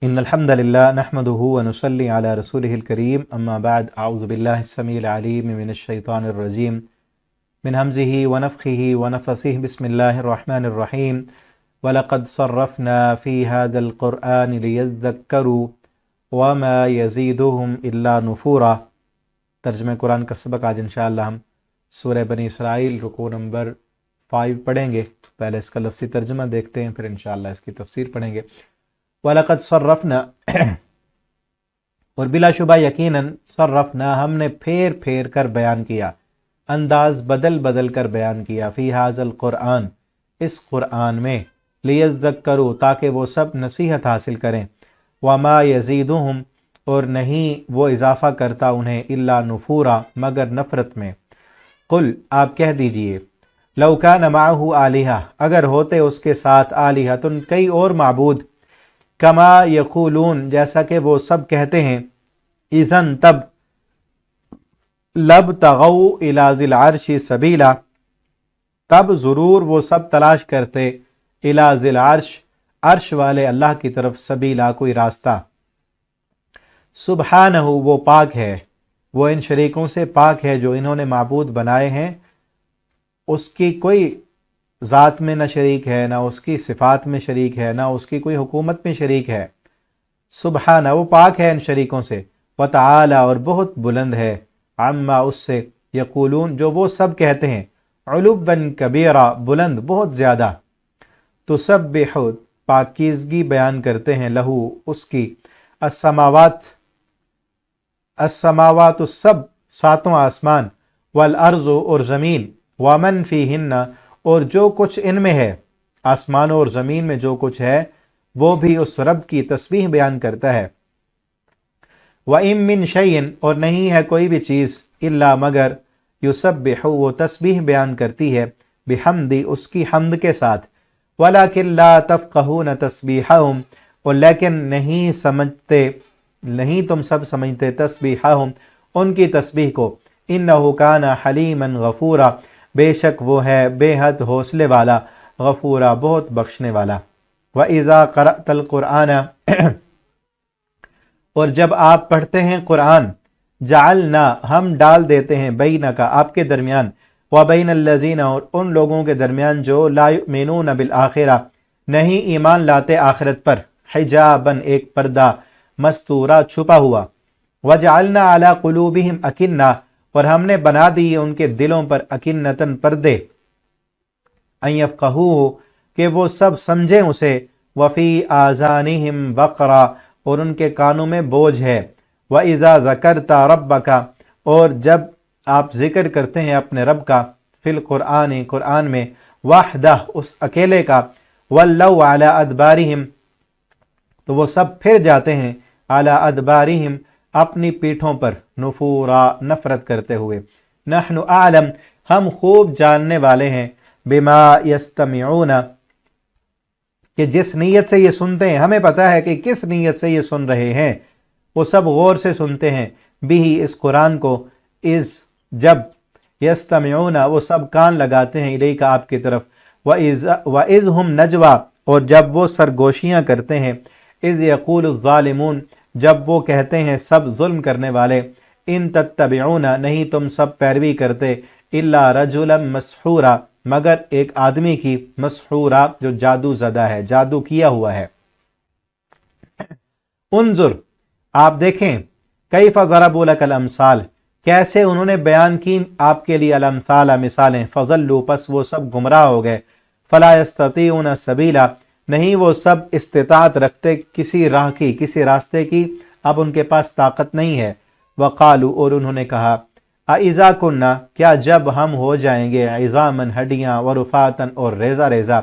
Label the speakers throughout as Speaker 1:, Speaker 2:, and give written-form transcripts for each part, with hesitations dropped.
Speaker 1: إن الحمد لله نحمده ونصلي على رسوله الكريم أما بعد أعوذ بالله السميع العليم من الشيطان الرجيم من همزه ونفخه ونفثه بسم الله الرحمن الرحيم ولقد صرفنا في هذا القرآن ليذكروا وما يزيدهم إلا نفورا۔ ترجمہ قرآن کا سبق آج انشاءاللہ ہم سورہ بنی اسرائیل رکوع نمبر 5 پڑھیں گے۔ پہلے اس کا لفظی ترجمہ دیکھتے ہیں، پھر انشاءاللہ اس کی تفسیر پڑھیں گے۔ وَلَقَدْ صَرَّفْنَا اور بلا شبہ یقیناً صرفنا ہم نے پھیر پھیر کر بیان کیا، انداز بدل بدل کر بیان کیا، فی ھذا القرآن اس قرآن میں، لیذکروا تاکہ وہ سب نصیحت حاصل کریں، وما یزیدہم اور نہیں وہ اضافہ کرتا انہیں الا نفورا مگر نفرت میں۔ قل آپ کہہ دیجئے، لو کان معہ آلہہ اگر ہوتے اس کے ساتھ آلہۃ کئی اور معبود، کما یقولون جیسا کہ وہ سب کہتے ہیں، اذن تب لابتغوا الی ذی العرش سبیلا تب ضرور وہ سب تلاش کرتے الی ذی العرش عرش والے اللہ کی طرف سبیلا کوئی راستہ۔ سبحانہ وہ پاک ہے، وہ ان شریکوں سے پاک ہے جو انہوں نے معبود بنائے ہیں، اس کی کوئی ذات میں نہ شریک ہے، نہ اس کی صفات میں شریک ہے، نہ اس کی کوئی حکومت میں شریک ہے۔ سبحانہ وہ پاک ہے ان شریکوں سے، وتعالی اور بہت بلند ہے، عما اس سے، یقولون جو وہ سب کہتے ہیں، علوا کبیرہ بلند بہت زیادہ، تسبح پاکیزگی بیان کرتے ہیں، لہو اس کی، السماوات السب ساتوں آسمان، والارض اور زمین، ومن فیہن اور جو کچھ ان میں ہے، آسمانوں اور زمین میں جو کچھ ہے وہ بھی اس رب کی تسبیح بیان کرتا ہے۔ وَإِن مِّن شَيْءٍ اور نہیں ہے کوئی بھی چیز، الا مگر یسبح وہ تسبیح بیان کرتی ہے، بحمد اس کی حمد کے ساتھ، وَلَكِن لَا تَفْقَهُونَ تَسْبِيحَهُمْ اور لیکن نہیں تم سب سمجھتے تسبیحہم ان کی تسبیح کو، إِنَّهُ كَانَ حَلِيمًا غَفُورًا بے شک وہ ہے بے حد حوصلے والا، غفورا بہت بخشنے والا۔ وَإِذَا قَرَأْتَ الْقُرْآنَ اور جب آپ پڑھتے ہیں قرآن، جعلنا ہم ڈال دیتے ہیں، بینک آپ کے درمیان، وبین الذین اور ان لوگوں کے درمیان جو لا یؤمنون بالآخرہ نہیں ایمان لاتے آخرت پر، حجاباً ایک پردہ، مستورا چھپا ہوا، وجعلنا علی قلوبہم اکنہ اور ہم نے بنا دی ان کے دلوں پر اکنتن پردے، ان یفقہوہ کہ وہ سب سمجھیں اسے، وفی آذانہم وقرا اور ان کے کانوں میں بوجھ ہے، وَإِذَا ذَكَرْتَ رَبَّكَ اور جب آپ ذکر کرتے ہیں اپنے رب کا، فی القرآن قرآن میں، وحدہ اس اکیلے کا، وَلَّوْا عَلَىٰ أَدْبَارِهِمْ تو وہ سب پھر جاتے ہیں، عَلَىٰ أَدْبَارِهِمْ اپنی پیٹھوں پر، نفورا نفرت کرتے ہوئے۔ نحن اعلم ہم خوب جاننے والے ہیں، بما یستمعون کہ جس نیت سے یہ سنتے ہیں، ہمیں پتہ ہے کہ کس نیت سے یہ سن رہے ہیں، وہ سب غور سے سنتے ہیں، بھی اس قرآن کو، از جب، یستمعون وہ سب کان لگاتے ہیں، الیک آپ کی طرف، وَإِذْ هُمْ نجوا اور جب وہ سرگوشیاں کرتے ہیں، اذ یقول الظالمون جب وہ کہتے ہیں سب ظلم کرنے والے، ان تتبعون نہیں تم سب پیروی کرتے، الا رجلا مسحورا مگر ایک آدمی کی، مسحورا جو جادو زدہ ہے، جادو کیا ہوا ہے۔ انظر آپ دیکھیں، کیف ضربوا لک الامثال کیسے انہوں نے بیان کی آپ کے لیے، الامثال مثالیں، فضلوا پس وہ سب گمراہ ہو گئے، فلا یستطیعون سبیلا نہیں وہ سب استطاعت رکھتے کسی راہ کی، کسی راستے کی، اب ان کے پاس طاقت نہیں ہے۔ وقالو اور انہوں نے کہا، اذا کننا کیا جب ہم ہو جائیں گے، عظاما ہڈیاں، ورفاتا اور ریزہ ریزہ،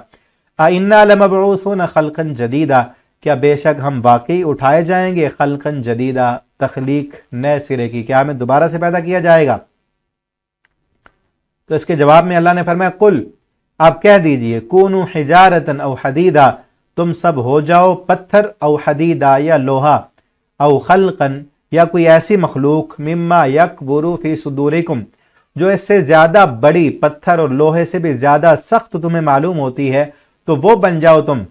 Speaker 1: انا لمبعوثون خلقا جدیدا کیا بے شک ہم واقعی اٹھائے جائیں گے، خلقا جدیدا تخلیق نئے سرے کی، کیا ہمیں دوبارہ سے پیدا کیا جائے گا؟ تو اس کے جواب میں اللہ نے فرمایا، قل آپ کہہ دیجئے، کونوا حجارتا او حدیدا تم سب ہو جاؤ پتھر، او حدیدا یا لوہا، او خلقا یا کوئی ایسی مخلوق، مما یکبر فی صدورکم جو اس سے زیادہ بڑی، پتھر اور لوہے سے بھی زیادہ سخت تمہیں معلوم ہوتی ہے، تو وہ بن جاؤ تم۔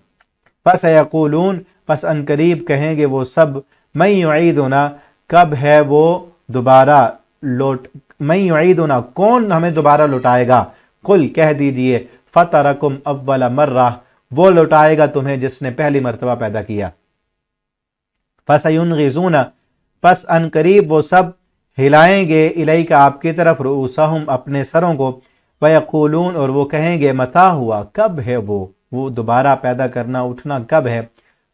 Speaker 1: فسیقولون پس ان قریب کہیں گے وہ سب من یعیدنا کب ہے وہ دوبارہ من یعیدنا کون ہمیں دوبارہ لٹائے گا، قل کہہ دیجئے فطرکم اول مرہ وہ لٹائے گا تمہیں جس نے پہلی مرتبہ پیدا کیا، فسینغضون پس ان قریب وہ سب ہلائیں گے الیک آپ کی طرف رؤوسہم اپنے سروں کو، ویقولون اور وہ کہیں گے متی ہوا کب ہے وہ دوبارہ پیدا کرنا اٹھنا کب ہے،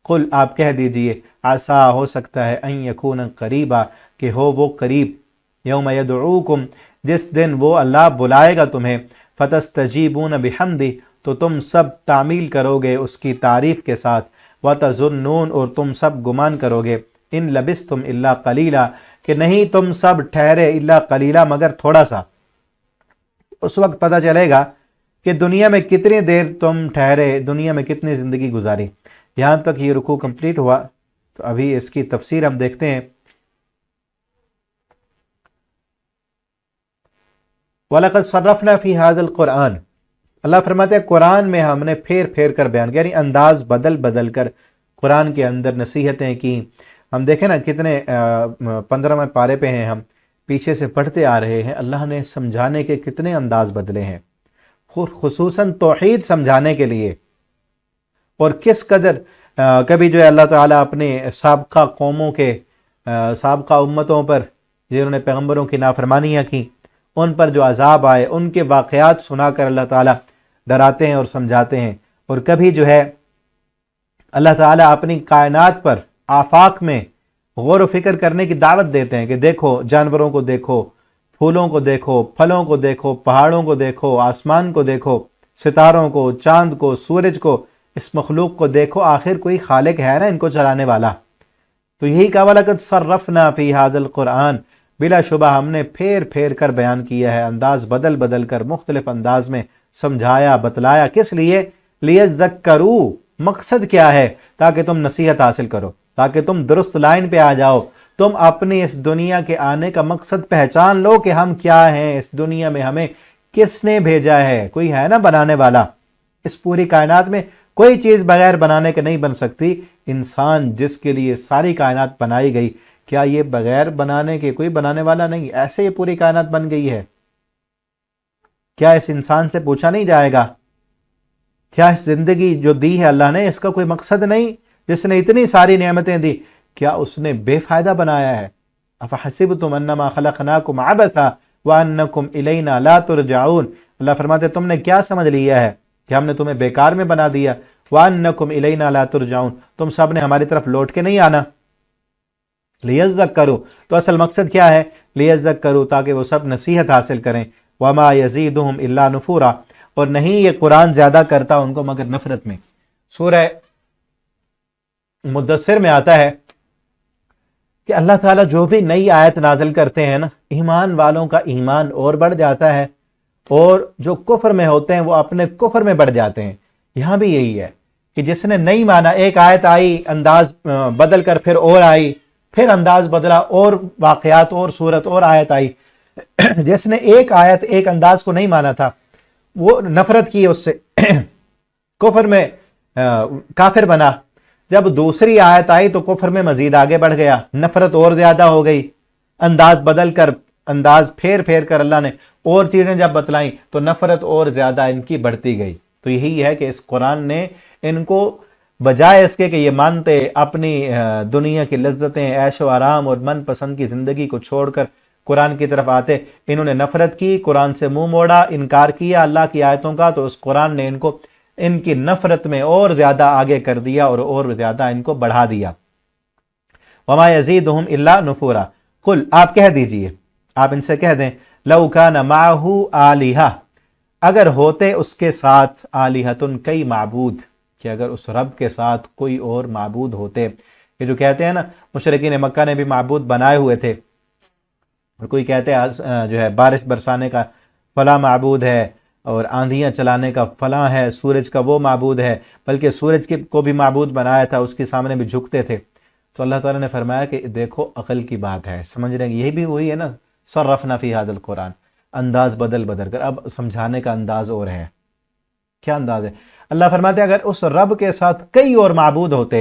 Speaker 1: قل آپ کہہ دیجئے عسیٰ ہو سکتا ہے ان یکون قریبا کہ ہو وہ قریب، یوم یدعوکم جس دن وہ اللہ بلائے گا تمہیں، فتستجیبون بحمدہ تو تم سب تعمیل کرو گے اس کی تعریف کے ساتھ، وتظنون اور تم سب گمان کرو گے، ان لبثتم الا قلیلا کہ نہیں تم سب ٹھہرے الا قلیلا مگر تھوڑا سا۔ اس وقت پتہ چلے گا کہ دنیا میں کتنی دیر تم ٹھہرے، دنیا میں کتنی زندگی گزاری۔ یہاں تک یہ رکوع کمپلیٹ ہوا، تو ابھی اس کی تفسیر ہم دیکھتے ہیں۔ وَلَقَدْ صَرَّفْنَا فِي هَذَا الْقُرْآنِ اللہ فرماتے ہیں قرآن میں ہم نے پھیر پھیر کر بیان کیا، یعنی انداز بدل بدل کر قرآن کے اندر نصیحتیں کی۔ ہم دیکھیں نا کتنے 15ویں پارے پہ ہیں، ہم پیچھے سے پڑھتے آ رہے ہیں، اللہ نے سمجھانے کے کتنے انداز بدلے ہیں، خصوصاً توحید سمجھانے کے لیے۔ اور کس قدر کبھی جو ہے اللہ تعالیٰ اپنے سابقہ قوموں کے سابقہ امتوں پر جنہوں نے پیغمبروں کی نافرمانیاں کی ان پر جو عذاب آئے ان کے واقعات سنا کر اللہ تعالیٰ ڈراتے ہیں اور سمجھاتے ہیں، اور کبھی جو ہے اللہ تعالیٰ اپنی کائنات پر آفاق میں غور و فکر کرنے کی دعوت دیتے ہیں کہ دیکھو جانوروں کو دیکھو، پھولوں کو دیکھو، پھلوں کو دیکھو، پہاڑوں کو دیکھو، آسمان کو دیکھو، ستاروں کو، چاند کو، سورج کو، اس مخلوق کو دیکھو، آخر کوئی خالق ہے نا ان کو چلانے والا۔ تو یہی کہا وَلَقَدْ صَرَّفْنَا فِي هَذَا الْقُرْآنِ بلا شبہ ہم نے پھیر پھیر کر بیان کیا ہے، انداز بدل بدل کر مختلف انداز میں سمجھایا بتلایا، کس لیے؟ لِيَذَّكَّرُوا مقصد کیا ہے؟ تاکہ تم نصیحت حاصل کرو، تاکہ تم درست لائن پہ آ جاؤ، تم اپنی اس دنیا کے آنے کا مقصد پہچان لو کہ ہم کیا ہیں، اس دنیا میں ہمیں کس نے بھیجا ہے۔ کوئی ہے نا بنانے والا، اس پوری کائنات میں کوئی چیز بغیر بنانے کے نہیں بن سکتی۔ انسان جس کے لیے ساری کائنات بنائی گئی، کیا یہ بغیر بنانے کے کوئی بنانے والا نہیں؟ ایسے یہ پوری کائنات بن گئی ہے۔ کیا اس انسان سے پوچھا نہیں جائے گا؟ کیا اس زندگی جو دی ہے اللہ نے اس کا کوئی مقصد نہیں؟ جس نے اتنی ساری نعمتیں دی، کیا اس نے بے فائدہ بنایا ہے؟ افحسبتم انما خلقناکم عبثا وانکم الینا لا ترجعون اللہ فرماتے تم نے کیا سمجھ لیا ہے کہ ہم نے تمہیں بیکار میں بنا دیا، وانکم الینا لا ترجعون تم سب نے ہماری طرف لوٹ کے نہیں آنا۔ لیذکروا تو اصل مقصد کیا ہے؟ لیذکروا تاکہ وہ سب نصیحت حاصل کریں، وما یزیدہم الا نفورا اور نہیں یہ قرآن زیادہ کرتا ان کو مگر نفرت میں۔ سورہ مدثر میں آتا ہے کہ اللہ تعالیٰ جو بھی نئی آیت نازل کرتے ہیں نا، ایمان والوں کا ایمان اور بڑھ جاتا ہے، اور جو کفر میں ہوتے ہیں وہ اپنے کفر میں بڑھ جاتے ہیں۔ یہاں بھی یہی ہے کہ جس نے نہیں مانا، ایک آیت آئی انداز بدل کر پھر اور آئی، پھر انداز بدلا اور واقعات اور صورت اور آیت آئی، جس نے ایک آیت ایک انداز کو نہیں مانا تھا وہ نفرت کی اس سے، کفر میں کافر بنا، جب دوسری آیت آئی تو کفر میں مزید آگے بڑھ گیا، نفرت اور زیادہ ہو گئی، انداز بدل کر انداز پھیر پھیر کر اللہ نے اور چیزیں جب بتلائیں تو نفرت اور زیادہ ان کی بڑھتی گئی۔ تو یہی ہے کہ اس قرآن نے ان کو بجائے اس کے کہ یہ مانتے اپنی دنیا کی لذتیں، عیش و آرام اور من پسند کی زندگی کو چھوڑ کر قرآن کی طرف آتے، انہوں نے نفرت کی، قرآن سے منہ موڑا، انکار کیا اللہ کی آیتوں کا، تو اس قرآن نے ان کو ان کی نفرت میں اور زیادہ آگے کر دیا اور زیادہ ان کو بڑھا دیا۔ وما یزیدہم الا نفورا قل آپ کہہ دیجئے، آپ ان سے کہہ دیں لو کان معہ آلہہ اگر ہوتے اس کے ساتھ آلہۃ کئی معبود، کہ اگر اس رب کے ساتھ کوئی اور معبود ہوتے، یہ جو کہتے ہیں نا مشرکین مکہ نے بھی معبود بنائے ہوئے تھے، اور کوئی کہتے ہیں جو ہے بارش برسانے کا فلاں معبود ہے، اور آندھیاں چلانے کا فلاں ہے، سورج کا وہ معبود ہے، بلکہ سورج کو بھی معبود بنایا تھا، اس کے سامنے بھی جھکتے تھے۔ تو اللہ تعالیٰ نے فرمایا کہ دیکھو عقل کی بات ہے، سمجھ رہے ہیں، یہی بھی وہی ہے نا، صرفنا فی ھذا القرآن، انداز بدل بدل کر، اب سمجھانے کا انداز اور ہے۔ کیا انداز ہے؟ اللہ فرماتے ہیں اگر اس رب کے ساتھ کئی اور معبود ہوتے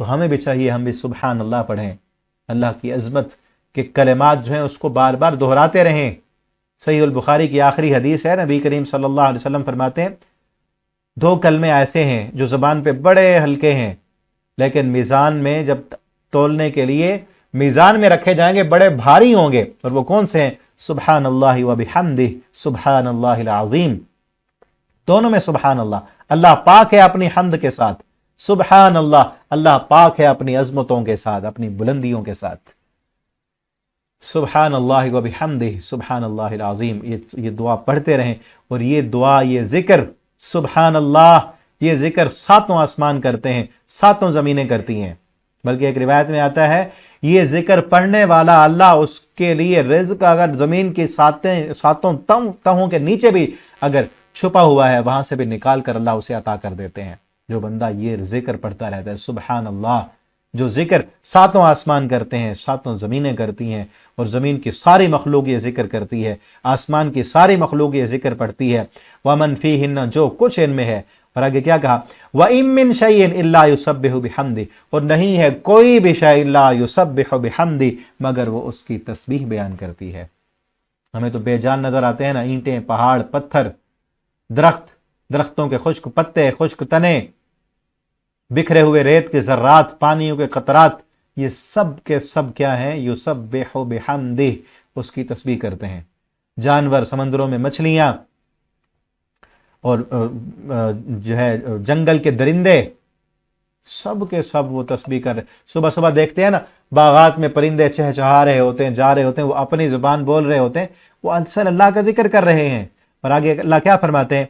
Speaker 1: تو ہمیں بھی چاہیے ہم بھی سبحان اللہ پڑھیں، اللہ کی عظمت کے کلمات جو ہیں اس کو بار بار دہراتے رہیں۔ صحیح البخاری کی آخری حدیث ہے، نبی کریم صلی اللہ علیہ وسلم فرماتے ہیں 2 کلمے ایسے ہیں جو زبان پہ بڑے ہلکے ہیں لیکن میزان میں جب تولنے کے لیے میزان میں رکھے جائیں گے بڑے بھاری ہوں گے، اور وہ کون سے ہیں؟ سبحان اللہ و بحمدہ، سبحان اللہ العظیم۔ دونوں میں سبحان اللہ، اللہ پاک ہے اپنی حمد کے ساتھ، سبحان اللہ، اللہ پاک ہے اپنی عظمتوں کے ساتھ، اپنی بلندیوں کے ساتھ۔ سبحان اللہ و بحمدہ، سبحان اللہ العظیم، یہ دعا پڑھتے رہیں، اور یہ دعا، یہ ذکر سبحان اللہ، یہ ذکر 7 آسمان کرتے ہیں، 7 زمینیں کرتی ہیں۔ بلکہ ایک روایت میں آتا ہے یہ ذکر پڑھنے والا اللہ اس کے لیے رزق اگر زمین کی 7 تہوں کے نیچے بھی اگر چھپا ہوا ہے وہاں سے بھی نکال کر اللہ اسے عطا کر دیتے ہیں۔ جو بندہ یہ ذکر پڑھتا رہتا ہے سبحان اللہ، جو ذکر 7 آسمان کرتے ہیں، 7 زمینیں کرتی ہیں، اور زمین کی ساری مخلوق یہ ذکر کرتی ہے، آسمان کی ساری مخلوق یہ ذکر پڑھتی ہے، وَمَن فِيهِنَّ، جو کچھ ان میں ہے۔ اور آگے کیا کہا؟ وَإِن مِّن شَيْءٍ إِلَّا يُسَبِّحُ بِحَمْدِهِ، اور نہیں ہے کوئی بھی شے الا يُسَبِّحُ بِحَمْدِهِ مگر وہ اس کی تسبیح بیان کرتی ہے۔ ہمیں تو بے جان نظر آتے ہیں نا، اینٹیں، پہاڑ، پتھر، درختوں کے خشک پتے، خشک تنے، بکھرے ہوئے ریت کے ذرات، پانیوں کے قطرات، یہ سب کے سب کیا ہیں؟ یسبح بحمدہ، اس کی تسبیح کرتے ہیں۔ جانور، سمندروں میں مچھلیاں، اور جو ہے جنگل کے درندے، سب کے سب وہ تسبیح کر رہے۔ صبح صبح دیکھتے ہیں نا باغات میں پرندے چہچہا رہے ہوتے ہیں، جا رہے ہوتے ہیں، وہ اپنی زبان بول رہے ہوتے ہیں، وہ اصل اللہ کا ذکر کر رہے ہیں۔ اور آگے اللہ کیا فرماتے ہیں؟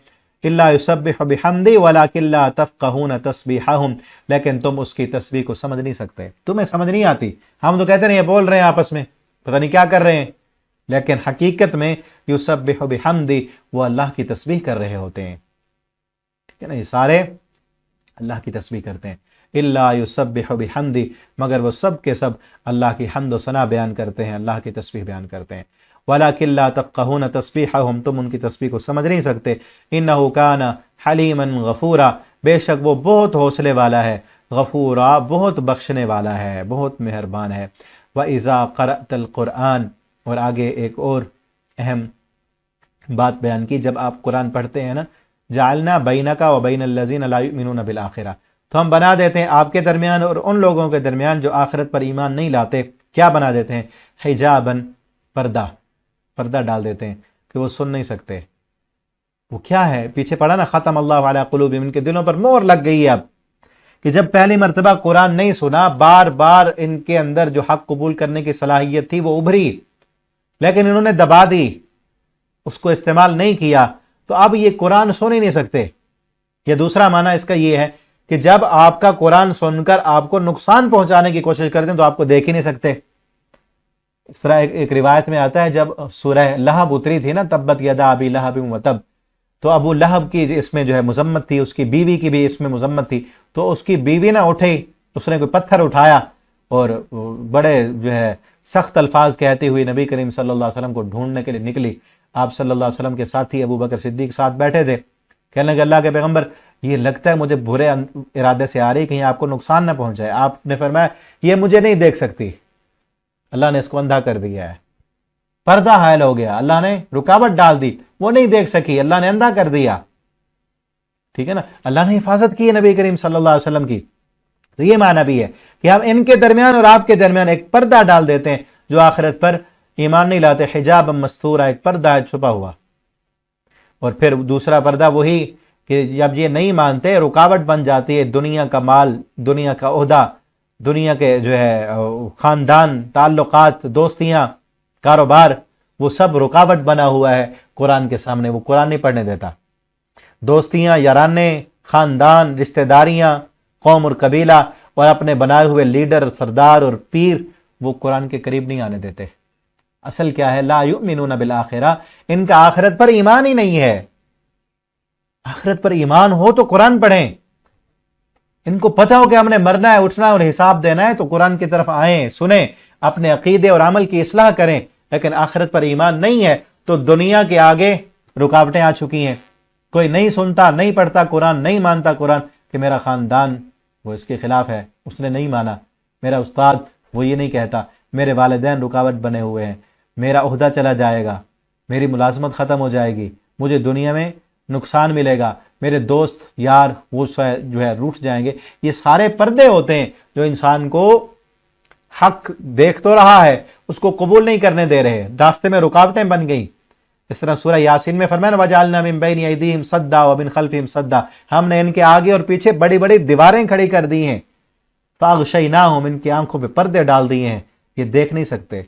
Speaker 1: الا یسبح بحمدہ ولکن لا تفقہون تسبیحہم، لیکن تم اس کی تسبیح کو سمجھ نہیں سکتے، تمہیں سمجھ نہیں آتی۔ ہم تو کہتے ہیں یہ بول رہے ہیں آپس میں، پتہ نہیں کیا کر رہے ہیں، لیکن حقیقت میں یسبح بحمدہ، وہ اللہ کی تسبیح کر رہے ہوتے ہیں۔ ٹھیک ہے نا، یہ سارے اللہ کی تسبیح کرتے ہیں۔ الا یسبح بحمدہ، مگر وہ سب کے سب اللہ کی حمد و ثنا بیان کرتے ہیں، اللہ کی تسبیح بیان کرتے ہیں۔ وَلَكِنْ لَا تَفْقَهُونَ تَسْبِيحَهُمْ، تم ان کی تسبیح کو سمجھ نہیں سکتے۔ إِنَّهُ كَانَ حَلِيمًا غَفُورًا، بے شک وہ بہت حوصلے والا ہے، غفورا، بہت بخشنے والا ہے، بہت مہربان ہے۔ وَإِذَا قَرَأْتَ الْقُرْآنَ، اور آگے ایک اور اہم بات بیان کی، جب آپ قرآن پڑھتے ہیں نا، جعلنا بینک وبین الذین لا یؤمنون بالآخرہ، تو ہم بنا دیتے ہیں آپ کے درمیان اور ان لوگوں کے درمیان جو آخرت پر ایمان نہیں لاتے، کیا بنا دیتے ہیں؟ حجاباً، پردہ ڈال دیتے ہیں کہ وہ سن نہیں سکتے۔ وہ کیا ہے؟ پیچھے پڑھا نا، ختم اللہ علی قلوبہم، ان کے دلوں پر مہر لگ گئی ہے اب، کہ جب پہلی مرتبہ قرآن نہیں سنا، بار بار ان کے اندر جو حق قبول کرنے کی صلاحیت تھی وہ ابھری، لیکن انہوں نے دبا دی، اس کو استعمال نہیں کیا، تو اب یہ قرآن سن ہی نہیں سکتے۔ یا دوسرا معنی اس کا یہ ہے کہ جب آپ کا قرآن سن کر آپ کو نقصان پہنچانے کی کوشش کرتے ہیں تو آپ کو دیکھ ہی نہیں سکتے۔ اس طرح ایک روایت میں آتا ہے، جب سورہ لہب اتری تھی نا، تبت یدا ابی لہب وتب، تو ابو لہب کی اس میں جو ہے مذمت تھی، اس کی بیوی کی بھی اس میں مذمت تھی، تو اس کی بیوی نہ اٹھی، اس نے کوئی پتھر اٹھایا اور بڑے جو ہے سخت الفاظ کہتے ہوئے نبی کریم صلی اللہ علیہ وسلم کو ڈھونڈنے کے لیے نکلی۔ آپ صلی اللہ علیہ وسلم کے ساتھی ابو بکر صدیق ساتھ بیٹھے تھے، کہنے لگے اللہ کے پیغمبر یہ لگتا ہے مجھے برے ارادے سے آ رہی، کہیں آپ کو نقصان نہ پہنچائے۔ آپ نے فرمایا یہ مجھے نہیں دیکھ سکتی، اللہ نے اس کو اندھا کر دیا ہے، پردہ حائل ہو گیا، اللہ نے رکاوٹ ڈال دی، وہ نہیں دیکھ سکی، اللہ نے اندھا کر دیا۔ ٹھیک ہے نا، اللہ نے حفاظت کی ہے نبی کریم صلی اللہ علیہ وسلم کی۔ تو یہ معنی بھی ہے کہ ہم ان کے درمیان اور آپ کے درمیان ایک پردہ ڈال دیتے ہیں، جو آخرت پر ایمان نہیں لاتے، حجاب مستورہ، ایک پردہ ہے چھپا ہوا۔ اور پھر دوسرا پردہ وہی کہ جب یہ نہیں مانتے، رکاوٹ بن جاتی ہے، دنیا کا مال، دنیا کا عہدہ، دنیا کے جو ہے خاندان، تعلقات، دوستیاں، کاروبار، وہ سب رکاوٹ بنا ہوا ہے قرآن کے سامنے، وہ قرآن نہیں پڑھنے دیتا۔ دوستیاں، یارانے، خاندان، رشتہ داریاں، قوم اور قبیلہ، اور اپنے بنائے ہوئے لیڈر، سردار اور پیر، وہ قرآن کے قریب نہیں آنے دیتے۔ اصل کیا ہے؟ لا یؤمنون بالآخرہ، ان کا آخرت پر ایمان ہی نہیں ہے۔ آخرت پر ایمان ہو تو قرآن پڑھیں، ان کو پتہ ہو کہ ہم نے مرنا ہے، اٹھنا ہے اور حساب دینا ہے، تو قرآن کی طرف آئیں، سنیں، اپنے عقیدے اور عمل کی اصلاح کریں۔ لیکن آخرت پر ایمان نہیں ہے تو دنیا کے آگے رکاوٹیں آ چکی ہیں، کوئی نہیں سنتا، نہیں پڑھتا قرآن، نہیں مانتا قرآن، کہ میرا خاندان وہ اس کے خلاف ہے، اس نے نہیں مانا، میرا استاد وہ یہ نہیں کہتا، میرے والدین رکاوٹ بنے ہوئے ہیں، میرا عہدہ چلا جائے گا، میری ملازمت ختم ہو جائے گی، مجھے دنیا میں نقصان ملے گا، میرے دوست یار وہ جو ہے روٹھ جائیں گے۔ یہ سارے پردے ہوتے ہیں جو انسان کو حق دیکھ تو رہا ہے، اس کو قبول نہیں کرنے دے رہے، راستے میں رکاوٹیں بن گئی۔ اس طرح سورہ یاسین میں فرمایا وَجَعَلْنَا مِن بَيْنِ أَيْدِيهِمْ صَدًّا وَمِن خَلْفِهِمْ صَدًّا، ہم نے ان کے آگے اور پیچھے بڑی بڑی دیواریں کھڑی کر دی ہیں، فَأَغْشَيْنَاهُمْ، ان کی آنکھوں پہ پردے ڈال دیے ہیں، یہ دیکھ نہیں سکتے۔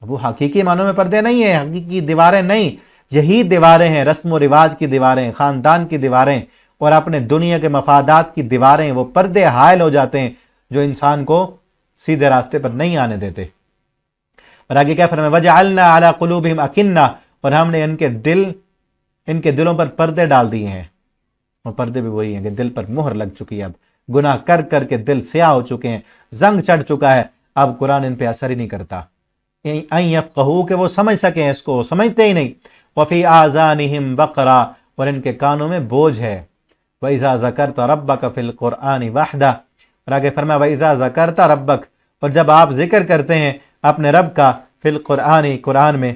Speaker 1: وہ حقیقی معنوں میں پردے نہیں ہیں، حقیقی دیواریں نہیں، یہی دیواریں ہیں، رسم و رواج کی دیواریں، خاندان کی دیواریں اور اپنے دنیا کے مفادات کی دیواریں، وہ پردے حائل ہو جاتے ہیں جو انسان کو سیدھے راستے پر نہیں آنے دیتے۔ اور آگے کیا فرمایا وَجَعَلْنَا عَلَىٰ قُلُوبِهِمْ أَكِنَّةً، اور ہم نے ان کے دلوں پر پردے ڈال دیے ہیں، اور پردے بھی وہی ہیں کہ دل پر مہر لگ چکی ہے، اب گناہ کر کر کے دل سیاہ ہو چکے ہیں، زنگ چڑھ چکا ہے، اب قرآن ان پہ اثر ہی نہیں کرتا۔ ان یفقہوا، کہ وہ سمجھ سکیں اس کو، سمجھتے ہی نہیں۔ وفی آذانہم وقرا، اور ان کے کانوں میں بوجھ ہے۔ وَإِذَا ذَكَرْتَ رَبَّكَ فِي الْقُرْآنِ وَحْدَهُ، اور آگے فرمایا وَإِذَا ذَكَرْتَ رَبَّكَ، اور جب آپ ذکر کرتے ہیں اپنے رب کا، فی القرآن، قرآن میں،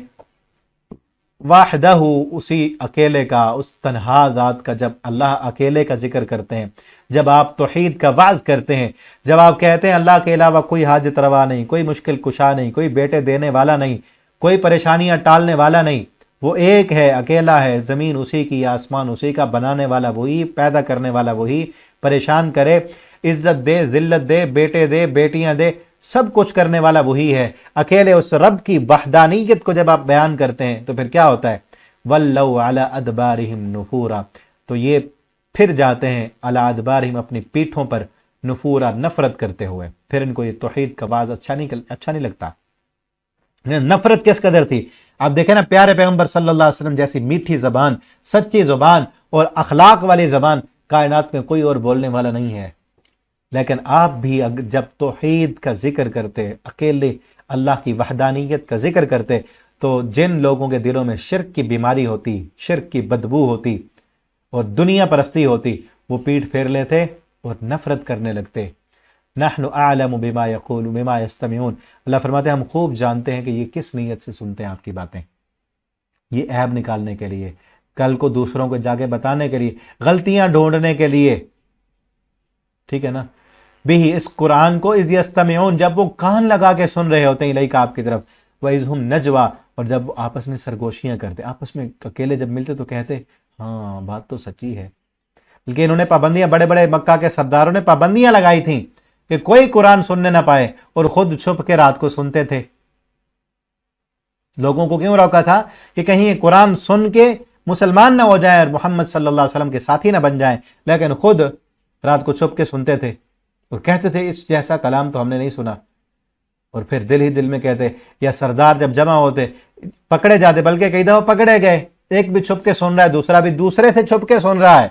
Speaker 1: وحدہ، اسی اکیلے کا، اس تنہا ذات کا، جب اللہ اکیلے کا ذکر کرتے ہیں، جب آپ توحید کا وعظ کرتے ہیں، جب آپ کہتے ہیں اللہ کے علاوہ کوئی حاجت روا نہیں، کوئی مشکل کشا نہیں، کوئی بیٹے دینے والا نہیں، کوئی پریشانیاں ٹالنے والا نہیں، وہ ایک ہے، اکیلا ہے، زمین اسی کی، آسمان اسی کا، بنانے والا وہی، پیدا کرنے والا وہی، پریشان کرے، عزت دے، ذلت دے، بیٹے دے، بیٹیاں دے، سب کچھ کرنے والا وہی ہے۔ اکیلے اس رب کی وحدانیت کو جب آپ بیان کرتے ہیں تو پھر کیا ہوتا ہے وَلَّوْا عَلَىٰ أَدْبَارِهِمْ نُفُورًا، تو یہ پھر جاتے ہیں عَلَىٰ أَدْبَارِهِمْ، اپنی پیٹھوں پر، نفورا، نفرت کرتے ہوئے۔ پھر ان کو یہ توحید کا باز اچھا نہیں لگتا۔ نفرت کس قدر تھی، آپ دیکھیں نا، پیارے پیغمبر صلی اللہ علیہ وسلم جیسی میٹھی زبان، سچی زبان اور اخلاق والی زبان کائنات میں کوئی اور بولنے والا نہیں ہے، لیکن آپ بھی جب توحید کا ذکر کرتے، اکیلے اللہ کی وحدانیت کا ذکر کرتے، تو جن لوگوں کے دلوں میں شرک کی بیماری ہوتی، شرک کی بدبو ہوتی اور دنیا پرستی ہوتی، وہ پیٹھ پھیر لیتے اور نفرت کرنے لگتے۔ نحن اعلم بما یقول بما یستمعون، اللہ فرماتے ہیں ہم خوب جانتے ہیں کہ یہ کس نیت سے سنتے ہیں آپ کی باتیں، یہ عیب نکالنے کے لیے، کل کو دوسروں کو جا کے بتانے کے لیے، غلطیاں ڈھونڈنے کے لیے، ٹھیک ہے نا۔ بھی اس قرآن کو اذ یستمعون، جب وہ کان لگا کے سن رہے ہوتے ہیں الیک، آپ کی طرف، وَإِذْ هُمْ نَجْوَىٰ، اور جب وہ آپس میں سرگوشیاں کرتے، آپس میں اکیلے جب ملتے تو کہتے ہاں بات تو سچی ہے، بلکہ انہوں نے پابندیاں، بڑے بڑے مکہ کے سرداروں نے پابندیاں لگائی تھیں کہ کوئی قرآن سننے نہ پائے، اور خود چھپ کے رات کو سنتے تھے۔ لوگوں کو کیوں روکا تھا کہ کہیں یہ قرآن سن کے مسلمان نہ ہو جائیں اور محمد صلی اللہ علیہ وسلم کے ساتھی نہ بن جائیں، لیکن خود رات کو چھپ کے سنتے تھے اور کہتے تھے اس جیسا کلام تو ہم نے نہیں سنا، اور پھر دل ہی دل میں کہتے، یا سردار جب جمع ہوتے پکڑے جاتے، بلکہ کئی دفعہ پکڑے گئے، ایک بھی چھپ کے سن رہا ہے، دوسرا بھی دوسرے سے چھپ کے سن رہا ہے،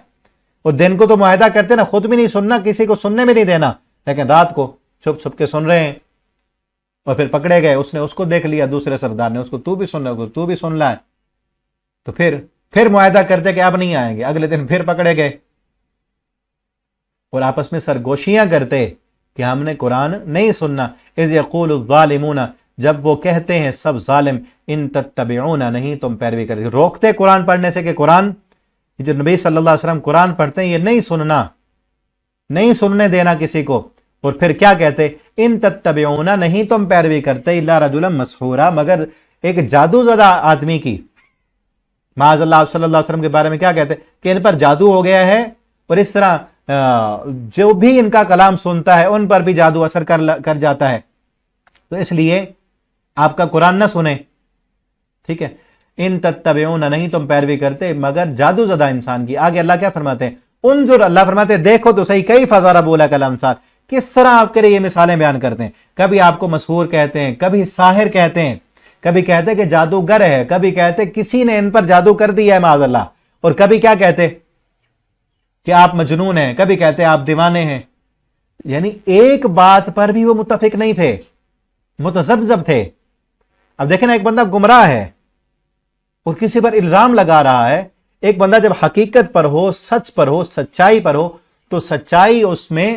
Speaker 1: اور دن کو تو معاہدہ کرتے نا خود بھی نہیں سننا، کسی کو سننے بھی نہیں دینا، لیکن رات کو چھپ چھپ کے سن رہے ہیں، اور پھر پکڑے گئے، اس نے اس کو دیکھ لیا، دوسرے سردار نے اس کو، تو بھی سن رہا ہے، تو بھی سن رہا ہے، تو پھر معاہدہ کرتے کہ اب نہیں آئیں گے، اگلے دن پھر پکڑے گئے، اور آپس میں سرگوشیاں کرتے کہ ہم نے قرآن نہیں سننا۔ اذ یقول الظالمون، جب وہ کہتے ہیں سب ظالم، ان تتبعون، نہیں تم پیروی کرتے، روکتے قرآن پڑھنے سے کہ قرآن، جو نبی صلی اللہ علیہ وسلم قرآن پڑھتے ہیں یہ نہیں سننا، نہیں سننے دینا کسی کو، اور پھر کیا کہتے، ان تتبعون، نہیں تم پیروی کرتے، الا رجلا مسحورا، مگر ایک جادو زدہ آدمی کی۔ معاذ اللہ، آپ صلی اللہ علیہ وسلم کے بارے میں کیا کہتے کہ ان پر جادو ہو گیا ہے، اور اس طرح جو بھی ان کا کلام سنتا ہے ان پر بھی جادو اثر کر جاتا ہے، تو اس لیے آپ کا قرآن نہ سنیں، ٹھیک ہے۔ ان تتبعون، نہیں تم پیروی کرتے مگر جادو زدہ انسان کی۔ آگے اللہ کیا فرماتے ہیں، انظر، اللہ فرماتے ہیں دیکھو تو صحیح، کیف ضربوا لک الامثال، کس طرح آپ کے لیے یہ مثالیں بیان کرتے ہیں، کبھی آپ کو مسحور کہتے ہیں، کبھی ساحر کہتے ہیں، کبھی کہتے ہیں کہ جادوگر ہے، کبھی کہتے ہیں کسی نے ان پر جادو کر دیا ہے معاذ اللہ، اور کبھی کیا کہتے کہ آپ مجنون ہیں، کبھی کہتے ہیں آپ دیوانے ہیں، یعنی ایک بات پر بھی وہ متفق نہیں تھے، متذبذب تھے۔ اب دیکھیں نا، ایک بندہ گمراہ ہے اور کسی پر الزام لگا رہا ہے، ایک بندہ جب حقیقت پر ہو، سچ پر ہو، سچائی پر ہو، تو سچائی اس میں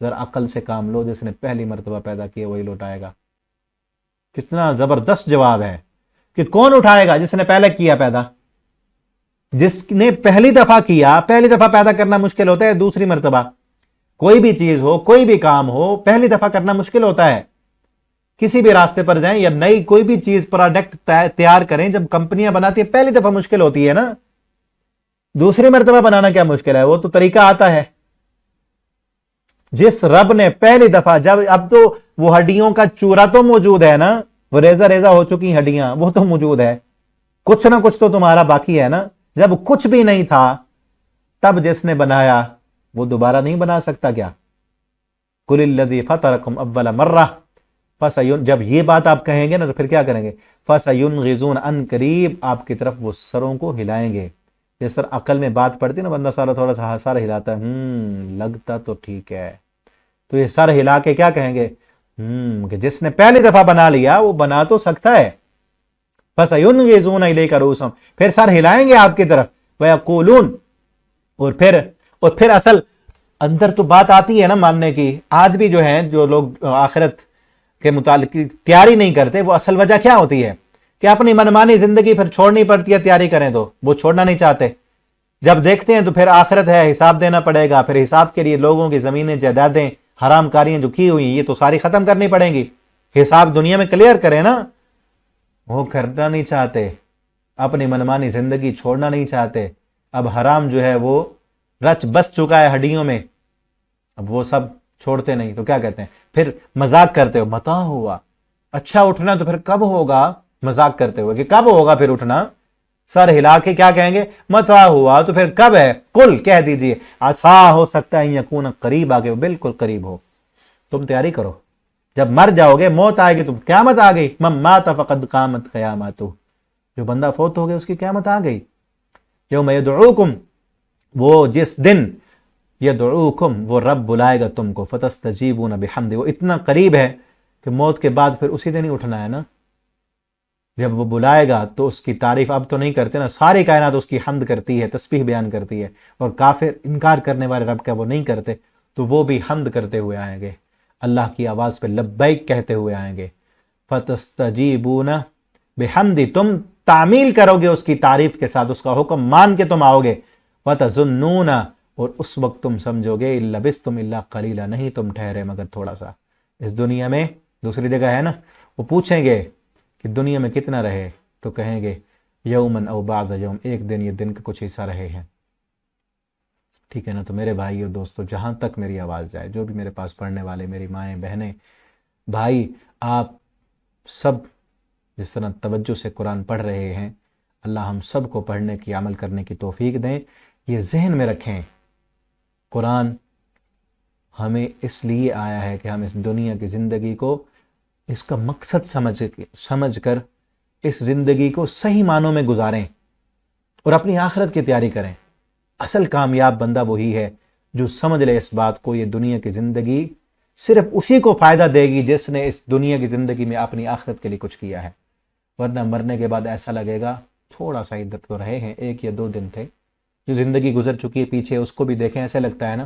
Speaker 1: ذرا عقل سے کام لو، جس نے پہلی مرتبہ پیدا کیا وہی لوٹائے گا۔ کتنا زبردست جواب ہے کہ کون اٹھائے گا؟ جس نے پہلے کیا پیدا۔ جس نے پہلی دفعہ کیا، پہلی دفعہ پیدا کرنا مشکل ہوتا ہے، دوسری مرتبہ کوئی بھی چیز ہو، کوئی بھی کام ہو، پہلی دفعہ کرنا مشکل ہوتا ہے۔ کسی بھی راستے پر جائیں یا نئی کوئی بھی چیز پروڈکٹ تیار کریں، جب کمپنیاں بناتی ہیں پہلی دفعہ مشکل ہوتی ہے نا، دوسری مرتبہ بنانا کیا مشکل ہے، وہ تو طریقہ آتا ہے۔ جس رب نے پہلی دفعہ، جب اب تو وہ ہڈیوں کا چورا تو موجود ہے نا، وہ ریزہ ریزہ ہو چکی ہڈیاں وہ تو موجود ہے، کچھ نہ کچھ تو تمہارا باقی ہے نا۔ جب کچھ بھی نہیں تھا تب جس نے بنایا وہ دوبارہ نہیں بنا سکتا کیا؟ قل الذی فطرکم اول مرہ جب یہ بات آپ کہیں گے نا تو پھر کیا کریں گے؟ فَسَيُنْغِزُونَ ان قریب آپ کی طرف وہ سروں کو ہلائیں گے۔ جس سر عقل میں بات پڑتی نا، بندہ سارا تھوڑا سا سر ہلاتا ہے، لگتا تو ٹھیک ہے، تو یہ سر ہلا کے کیا کہیں گے؟ کہ جس نے پہلی دفعہ بنا لیا وہ بنا تو سکتا ہے۔ فَسَيُنْغِزُونَ إِلَيْكَ رُؤُوسَهُمْ پھر سر ہلائیں گے آپ کی طرف، وَيَقُولُونَ اور پھر اصل اندر تو بات آتی ہے نا ماننے کی۔ آج بھی جو ہیں جو لوگ آخرت کے متعلق تیاری نہیں کرتے، وہ اصل وجہ کیا ہوتی ہے کہ اپنی منمانی زندگی پھر چھوڑنی پڑتی ہے، تیاری کریں تو وہ چھوڑنا نہیں چاہتے۔ جب دیکھتے ہیں تو پھر آخرت ہے، حساب دینا پڑے گا، پھر حساب کے لیے لوگوں کی زمینیں جائیدادیں حرام کاریاں جو کی ہوئی یہ تو ساری ختم کرنی پڑیں گی۔ حساب دنیا میں کلیئر کریں نا، وہ کرنا نہیں چاہتے، اپنی منمانی زندگی چھوڑنا نہیں چاہتے۔ اب حرام جو ہے وہ رچ بس چکا ہے ہڈیوں میں، اب وہ سب چھوڑتے نہیں، تو کیا کہتے ہیں پھر؟ مذاق کرتے ہو، متا ہوا اچھا اٹھنا تو پھر کب ہوگا؟ مذاق کرتے ہوئے کہ کب ہوگا پھر اٹھنا؟ سر ہلا کے کیا کہیں گے؟ متا ہوا تو پھر کب ہے؟ کل کہہ دیجئے عسا ہو سکتا ہے یکون قریب، آگے وہ بالکل قریب ہو۔ تم تیاری کرو، جب مر جاؤ گے، موت آئے گی تو قیامت آ گئی۔ من مات فقد قامت قیامته، جو بندہ فوت ہو گیا اس کی قیامت آ گئی۔ یوم یدعوکم، وہ جس دن یدعوکم وہ رب بلائے گا تم کو، فتستجیبون بحمد، وہ اتنا قریب ہے کہ موت کے بعد پھر اسی دن ہی اٹھنا ہے نا۔ جب وہ بلائے گا تو اس کی تعریف اب تو نہیں کرتے نا، ساری کائنات اس کی حمد کرتی ہے، تسبیح بیان کرتی ہے، اور کافر انکار کرنے والے رب کا وہ نہیں کرتے، تو وہ بھی حمد کرتے ہوئے آئیں گے، اللہ کی آواز پہ لبیک کہتے ہوئے آئیں گے۔ فتستجیبون بحمد، تم تعمیل کرو گے اس کی تعریف کے ساتھ، اس کا حکم مان کے تم آؤ گے۔ وتظنون، اور اس وقت تم سمجھو گے لبثتم الا قلیلا، نہیں تم ٹھہرے مگر تھوڑا سا اس دنیا میں۔ دوسری جگہ ہے نا، وہ پوچھیں گے کہ دنیا میں کتنا رہے، تو کہیں گے یومن او بعض یوم، ایک دن، یہ دن کا کچھ حصہ رہے ہیں۔ ٹھیک ہے نا؟ تو میرے بھائی اور دوستو، جہاں تک میری آواز جائے، جو بھی میرے پاس پڑھنے والے، میری مائیں بہنیں بھائی، آپ سب جس طرح توجہ سے قرآن پڑھ رہے ہیں، اللہ ہم سب کو پڑھنے کی، عمل کرنے کی توفیق دیں۔ یہ ذہن میں رکھیں، قرآن ہمیں اس لیے آیا ہے کہ ہم اس دنیا کی زندگی کو، اس کا مقصد سمجھ کر اس زندگی کو صحیح معنوں میں گزاریں اور اپنی آخرت کی تیاری کریں۔ اصل کامیاب بندہ وہی ہے جو سمجھ لے اس بات کو، یہ دنیا کی زندگی صرف اسی کو فائدہ دے گی جس نے اس دنیا کی زندگی میں اپنی آخرت کے لیے کچھ کیا ہے، ورنہ مرنے کے بعد ایسا لگے گا تھوڑا سا ادھر تو رہے ہیں، 1 یا 2 دن تھے۔ جو زندگی گزر چکی ہے پیچھے، اس کو بھی دیکھیں، ایسے لگتا ہے نا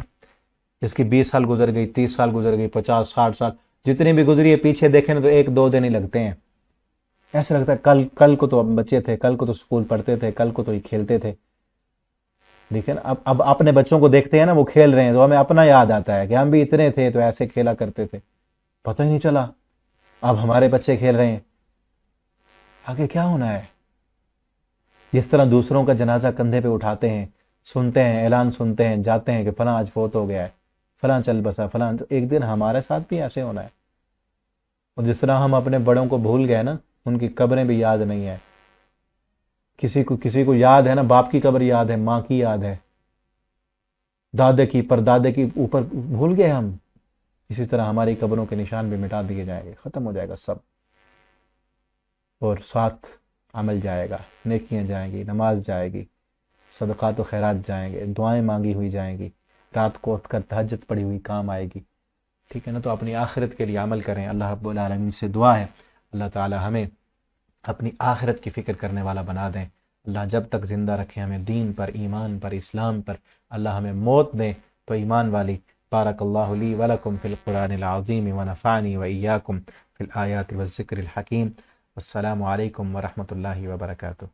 Speaker 1: جس کی 20 سال گزر گئی، 30 سال گزر گئی، 50 60 سال جتنی بھی گزری ہے پیچھے دیکھیں نا، تو 1 2 دن ہی لگتے ہیں۔ ایسا لگتا ہے کل کو تو بچے تھے، کل کو تو اسکول پڑھتے تھے، کل کو تو یہ کھیلتے تھے۔ دیکھیں نا، اب اپنے بچوں کو دیکھتے ہیں نا، وہ کھیل رہے ہیں تو ہمیں اپنا یاد آتا ہے کہ ہم بھی اتنے تھے تو ایسے کھیلا کرتے تھے، پتہ ہی نہیں چلا۔ اب ہمارے بچے کھیل رہے ہیں، آگے کیا ہونا ہے؟ جس طرح دوسروں کا جنازہ کندھے پہ اٹھاتے ہیں، سنتے ہیں، اعلان سنتے ہیں، جاتے ہیں کہ فلاں آج فوت ہو گیا ہے، فلاں چل بسا، فلاں، تو ایک دن ہمارے ساتھ بھی ایسے ہونا ہے۔ اور جس طرح ہم اپنے بڑوں کو بھول گئے نا، ان کی قبریں بھی یاد نہیں ہے۔ کسی کو یاد ہے نا، باپ کی قبر یاد ہے، ماں کی یاد ہے، دادے کی، پردادے کی، اوپر بھول گئے ہم۔ اسی طرح ہماری قبروں کے نشان بھی مٹا دیے جائیں گے، ختم ہو جائے گا سب، اور ساتھ عمل جائے گا، نیکیاں جائیں گی، نماز جائے گی، صدقات و خیرات جائیں گے، دعائیں مانگی ہوئی جائیں گی، رات کو اٹھ کر تہجد پڑھی ہوئی کام آئے گی۔ ٹھیک ہے نا؟ تو اپنی آخرت کے لیے عمل کریں۔ اللہ رب العالمین سے دعا ہے اللہ تعالی ہمیں اپنی آخرت کی فکر کرنے والا بنا دیں۔ اللہ جب تک زندہ رکھیں ہمیں دین پر، ایمان پر، اسلام پر۔ اللہ ہمیں موت دیں تو ایمان والی، بارک اللہ لی ولکم فی القرآن العظیم ونفعنی وإیاکم فی الآیات والذکر الحکیم. السلام علیکم ورحمۃ اللہ وبرکاتہ.